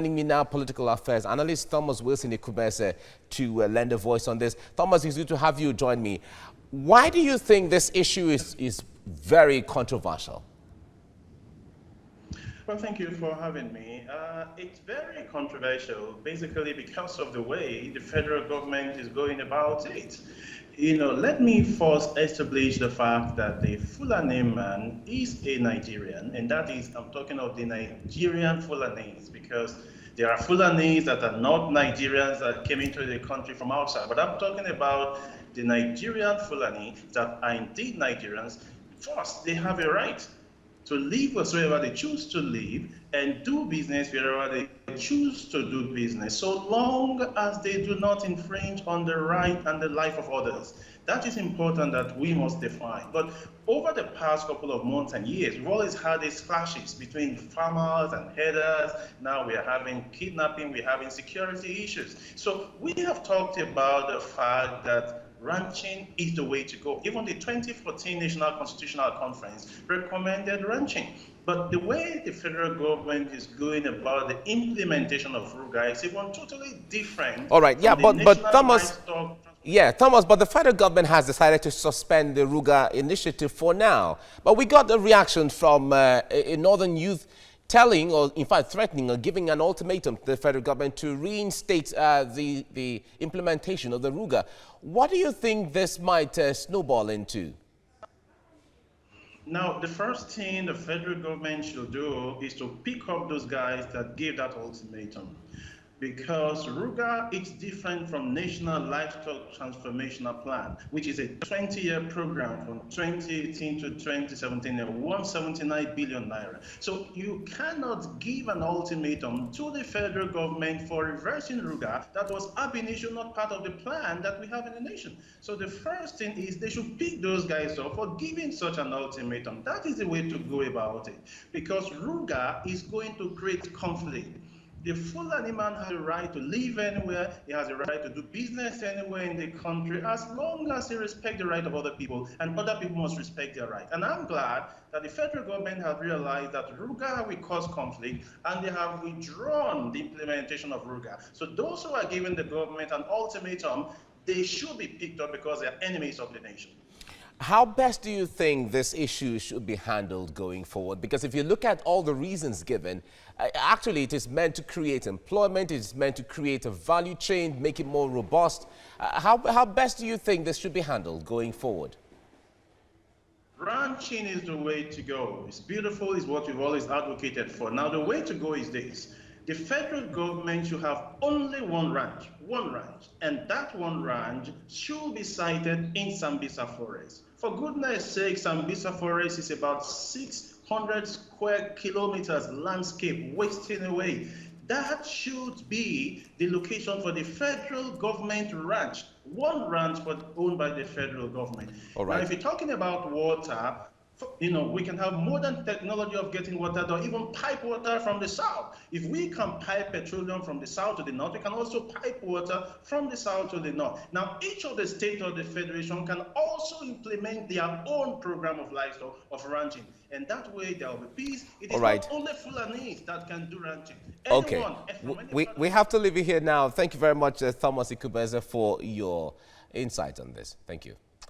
joining me now, political affairs analyst Thomas Wilson Ikubese, to lend a voice on this. Thomas, it's good to have you join me. Why do you think this issue is very controversial? Well, thank you for having me. It's very controversial, basically because of the way the federal government is going about it. Let me first establish the fact that the Fulani man is a Nigerian, and that is, I'm talking of the Nigerian Fulanis, because there are Fulanis that are not Nigerians that came into the country from outside, but I'm talking about the Nigerian Fulani that are indeed Nigerians. First, they have a right to live wherever they choose to live and do business wherever they choose to do business, so long as they do not infringe on the right and the life of others. That is important that we must define. But over the past couple of months and years, we've always had these clashes between farmers and herders. Now we are having kidnapping, we're having security issues. So we have talked about the fact that ranching is the way to go. Even the 2014 National Constitutional Conference recommended ranching. But the way the federal government is going about the implementation of Ruga is even totally different. All right, yeah, but Thomas, but the federal government has decided to suspend the Ruga initiative for now. But we got a reaction from a northern youth telling, or in fact threatening or giving an ultimatum to the federal government to reinstate the implementation of the Ruga. What do you think this might snowball into? Now, the first thing the federal government should do is to pick up those guys that gave that ultimatum. Because Ruga is different from National Livestock Transformational Plan, which is a 20-year program from 2018 to 2017, 179 billion naira. So you cannot give an ultimatum to the federal government for reversing Ruga that was ab initio not part of the plan that we have in the nation. So the first thing is they should pick those guys up for giving such an ultimatum. That is the way to go about it, because Ruga is going to create conflict. The Fulani man has a right to live anywhere, he has a right to do business anywhere in the country, as long as he respects the right of other people, and other people must respect their right. And I'm glad that the federal government has realized that Ruga will cause conflict, and they have withdrawn the implementation of Ruga. So those who are giving the government an ultimatum, they should be picked up because they are enemies of the nation. How best do you think this issue should be handled going forward? Because if you look at all the reasons given, actually it is meant to create employment, it is meant to create a value chain, make it more robust. How best do you think this should be handled going forward? Ranching is the way to go. It's beautiful, it's what we've always advocated for. Now the way to go is this. The federal government should have only one ranch, and that one ranch should be sited in Sambisa Forest. For goodness sake, Sambisa Forest is about 600 square kilometers landscape wasting away. That should be the location for the federal government ranch, one ranch but owned by the federal government. All right. Now, if you're talking about water, we can have modern technology of getting water, or even pipe water from the south. If we can pipe petroleum from the south to the north, we can also pipe water from the south to the north. Now, each of the states of the federation can also implement their own program of livestock, of ranching. And that way there will be peace. It is not only Fulanis that can do ranching. Anyone, we have to leave it here now. Thank you very much, Thomas Ikubese, for your insight on this. Thank you.